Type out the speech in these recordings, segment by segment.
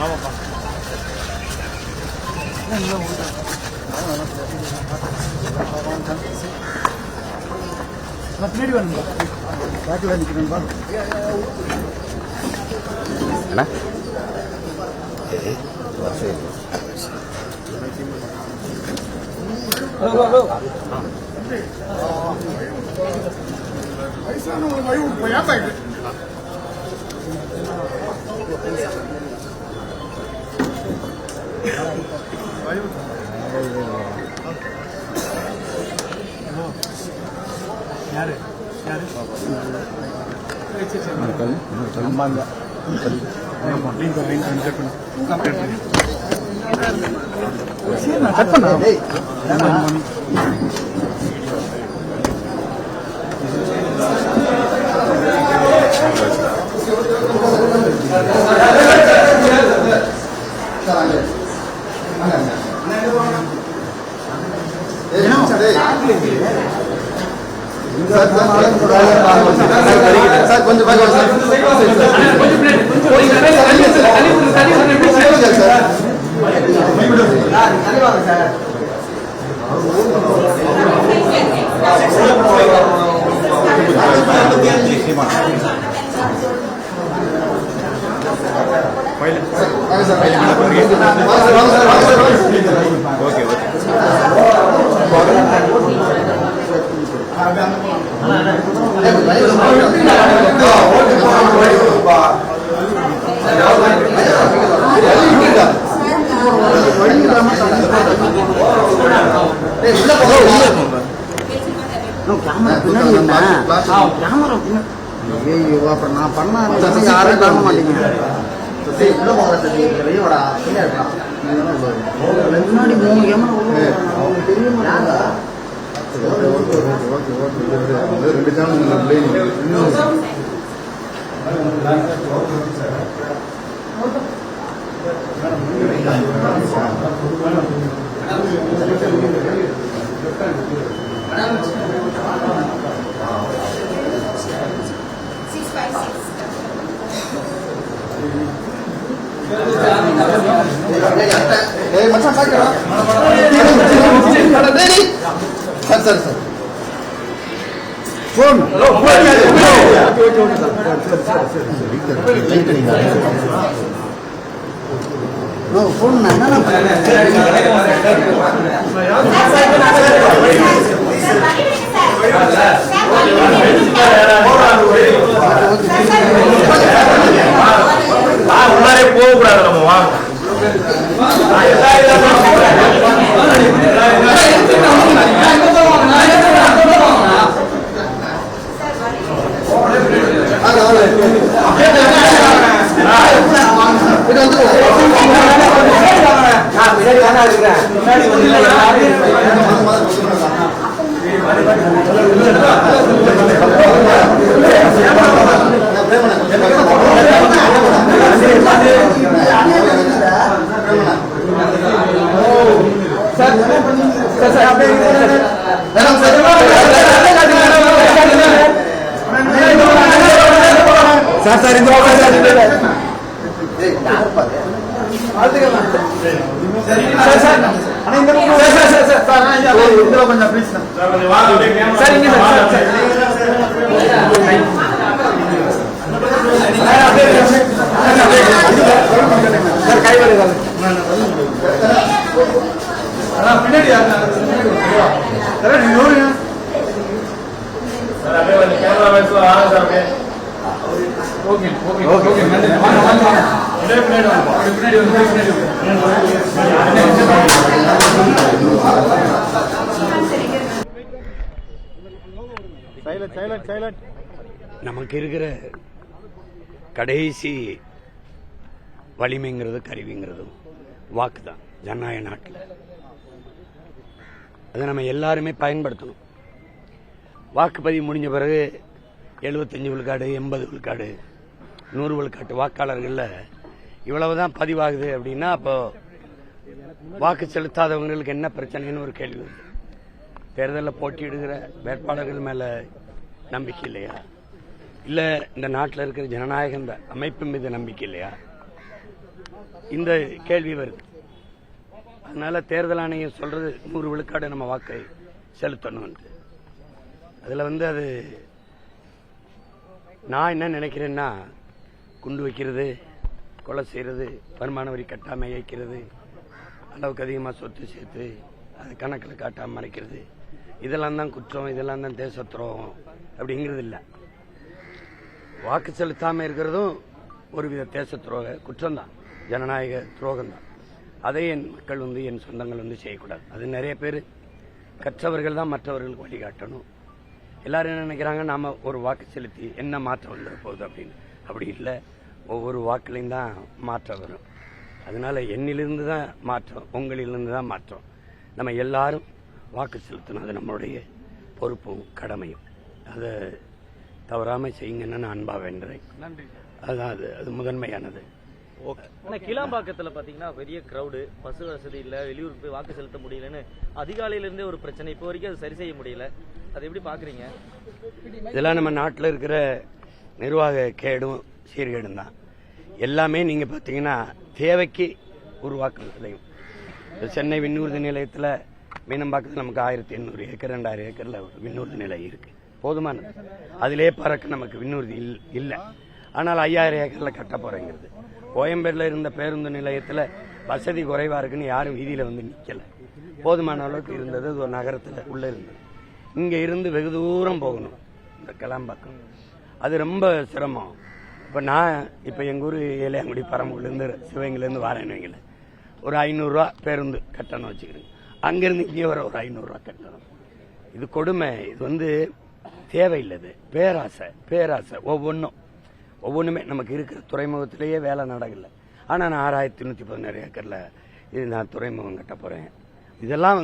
ஆமாப்பா பின்னாடி வேணுங்களா பேக்கில் நிற்கிறேன்பா என்ன யாரு யாரு சார் கொஞ்சம் ஓகே ஓகே அப்புறம் நான் பண்ண யாரும் காண மாட்டீங்க முன்னாடி 3 கேமரா தெரிய மாட்டாங்க. ரெண்டு சேனல் सर फोन फोन உள்ளாரே போகக்கூடாது நம்ம வாங்க நமக்கு இருக்கிற கடைசி வலிமைங்கிறது கருவிங்கிறதும் வாக்கு தான் ஜனநாயக நாட்டில். அதை நம்ம எல்லாருமே பயன்படுத்தணும். வாக்குப்பதிவு முடிஞ்ச பிறகு 75 விழுக்காடு 80 விழுக்காடு 100 விழுக்காட்டு வாக்காளர்களில் இவ்வளவுதான் பதிவாகுது அப்படின்னா அப்போ வாக்கு செலுத்தாதவங்களுக்கு என்ன பிரச்சனைன்னு ஒரு கேள்வி வருது. தேர்தலில் போட்டியிடுகிற வேட்பாளர்கள் மேல நம்பிக்கை இல்லையா? இல்ல இந்த நாட்டில் இருக்கிற ஜனநாயக இந்த அமைப்பு மீது நம்பிக்கை இல்லையா? இந்த கேள்வி வருது. அதனால தேர்தல் ஆணையம் சொல்றது 100 விழுக்காடு நம்ம வாக்கை செலுத்தணும். அதுல அது நான் என்ன நினைக்கிறேன்னா, குண்டு வைக்கிறது, கொலை செய்யறது, வருமான வரி கட்டாம வைக்கிறது, அளவுக்கு அதிகமாக சொத்து சேர்த்து அது கணக்கில் காட்டாம மறைக்கிறது, இதெல்லாம் தான் குற்றம், இதெல்லாம் தான் தேச துரோகம் அப்படிங்கிறது இல்லை. வாக்கு செலுத்தாம இருக்கிறதும் ஒருவித தேச துரோக குற்றம் தான், ஜனநாயக துரோகம் தான். அதை என் மக்கள் என் சொந்தங்கள் செய்யக்கூடாது. அது நிறைய பேர் கற்றவர்கள் தான் மற்றவர்களுக்கு வழிகாட்டணும். எல்லாரும் என்ன நினைக்கிறாங்க, நாம ஒரு வாக்கு செலுத்தி என்ன மாற்றம் வந்துட போகுது அப்படின்னு. அப்படி இல்லை, ஒவ்வொரு வாக்குலையும் தான் மாற்றம் வரும். அதனால என்னிலிருந்து தான் மாற்றம், உங்களிலிருந்து தான் மாற்றம். நம்ம எல்லாரும் வாக்கு செலுத்தணும். அது நம்மளுடைய பொறுப்பும் கடமையும். அதை தவறாம செய்யுங்கன்னு நான் அன்பா வேண்டுறேன். நன்றி. அதான் அது முதன்மையானது. ஆனா கிளாம்பாக்கத்துல பாத்தீங்கன்னா பெரிய கிரௌடு, பஸ் வசதி இல்ல, வெளியூருக்கு போய் வாக்கு செலுத்த முடியலன்னு அதிகாலையில இருந்தே ஒரு பிரச்சனை. இப்போ வரைக்கும் அது சரி செய்ய முடியல. அதை எப்படி பாக்குறீங்க? இதெல்லாம் நம்ம நாட்டில் இருக்கிற நிர்வாக கேடும் சீர்கேடும் தான். எல்லாமே நீங்க பாத்தீங்கன்னா தேவைக்கு உருவாக்குவதையும். சென்னை விண்ணூர்தி நிலையத்தில் மீனம்பாக்கத்தில் நமக்கு 1800 ஏக்கர் 2000 ஏக்கர்ல விண்ணூர்தி நிலையம் இருக்கு, போதுமானது. அதிலே பறக்க நமக்கு விண்ணூர்தி இல்லை. ஆனால் 5000 ஏக்கர்ல கட்ட போறேங்கிறது. கோயம்பேடுல இருந்த பேருந்து நிலையத்தில் வசதி குறைவா இருக்குன்னு யாரும் வீதியில நிக்கல, போதுமான அளவுக்கு இருந்தது. அது ஒரு நகரத்தில் உள்ள இருந்தது. இங்க இருந்து வெகு தூரம் போகணும் இந்த கிளாம்பாக்கம், அது ரொம்ப சிரமம். இப்ப எங்க ஊர் ஏலையாங்குடி பரம்பூர்ல இருந்து சிவகங்கையில இருந்து வரேன்னு வைங்கள, ஒரு 500 ரூபா பேருந்து கட்டணம் வச்சுக்கிறேன். அங்கிருந்து இங்கே வர ஒரு 500 ரூபா கட்டணம். இது கொடுமை. இது தேவையில்லது. பேராசை ஒவ்வொன்றுமே நமக்கு இருக்கிற துறைமுகத்திலேயே வேலை நடக்கல. ஆனா நான் 6116 ஏக்கர்ல இது நான் துறைமுகம் கட்ட போறேன். இதெல்லாம்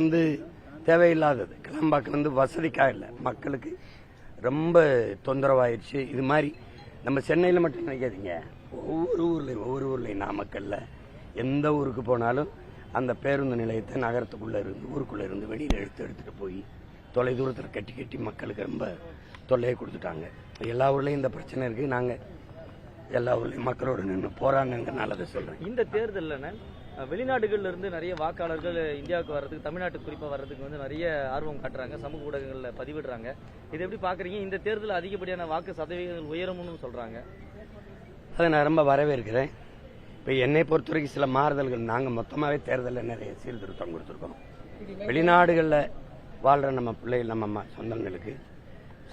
தேவையில்லாதது. கிளம்பாக்கு வசதிக்காக இல்லை, மக்களுக்கு ரொம்ப தொந்தரவாயிருச்சு. இது மாதிரி நம்ம சென்னையில் மட்டும் நினைக்காதீங்க, ஒவ்வொரு ஊர்லையும் நாமக்கல்ல எந்த ஊருக்கு போனாலும் அந்த பேருந்து நிலையத்தை நகரத்துக்குள்ள இருந்து ஊருக்குள்ள இருந்து வெளியில எடுத்துட்டு போய் தொலை தூரத்தில் கட்டி மக்களுக்கு ரொம்ப தொல்லையை கொடுத்துட்டாங்க. எல்லா ஊர்லயும் இந்த பிரச்சனை இருக்கு. நாங்க எல்லா ஊர்லயும் மக்களோட நின்று போராடுங்கிறனால அதை சொல்றேன். இந்த தேர்தலில் வெளிநாடுகள்ல இருந்து நிறைய வாக்காளர்கள் இந்தியாவுக்கு வர்றதுக்கு, தமிழ்நாட்டுக்கு குறிப்பா வர்றதுக்கு நிறைய ஆர்வம் காட்டுறாங்க, சமூக ஊடகங்கள்ல பதிவிடுறாங்க. இதை எப்படி பாக்குறீங்க? இந்த தேர்தல் அதிகப்படியான வாக்கு சதவீதங்கள் உயரும்னு சொல்றாங்க. அதை நான் ரொம்ப வரவேற்கிறேன். இப்ப என்னை பொறுத்த வரைக்கும் சில மாறுதல்கள், நாங்க மொத்தமாவே தேர்தலில் நிறைய சீர்திருத்தம் கொடுத்துருக்கோம். வெளிநாடுகளில் வாழ்ற நம்ம பிள்ளைகள், நம்ம சொந்தங்களுக்கு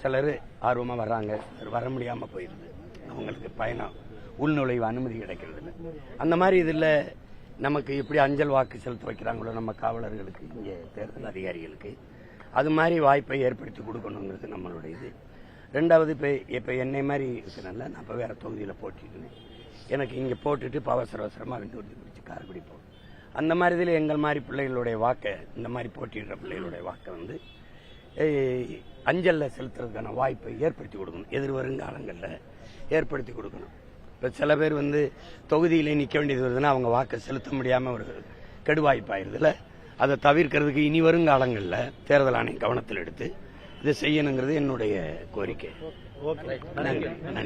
சிலர் ஆர்வமா வர்றாங்க, வர முடியாம போயிருது. அவங்களுக்கு பயணம் உள்நுழைவு அனுமதி கிடைக்கிறது இல்லை. அந்த மாதிரி இதுல நமக்கு இப்படி அஞ்சல் வாக்கு செலுத்த வைக்கிறாங்களோ நம்ம காவலர்களுக்கு, இங்கே தேர்தல் அதிகாரிகளுக்கு, அது மாதிரி வாய்ப்பை ஏற்படுத்தி கொடுக்கணுங்கிறது நம்மளுடைய இது. ரெண்டாவது இப்ப என்னை மாதிரி இருக்கிறனால நான் இப்ப வேற தொகுதியில போட்டிட்டு எனக்கு இங்க போட்டுட்டு அவசரமா விண்ணூர்தி பிடிச்சி காரைக்குடி போகும். அந்த மாதிரி இதுல எங்கள் மாதிரி பிள்ளைகளுடைய வாக்கை, இந்த மாதிரி போட்டியிடுற பிள்ளைகளுடைய வாக்கை அஞ்சல்ல செலுத்துறதுக்கான வாய்ப்பை ஏற்படுத்தி கொடுக்கணும். எதிர்வருங்காலங்களில் ஏற்படுத்தி கொடுக்கணும். இப்ப சில பேர் தொகுதியிலே நிக்க வேண்டியது வருதுன்னா அவங்க வாக்கை செலுத்த முடியாம ஒரு கெடுவாய்ப்பாயிருதுல. அதை தவிர்க்கிறதுக்கு இனி வருங்காலங்களில் தேர்தல் ஆணையம் கவனத்தில் எடுத்து இதை செய்யணுங்கிறது என்னுடைய கோரிக்கை. ஓகே.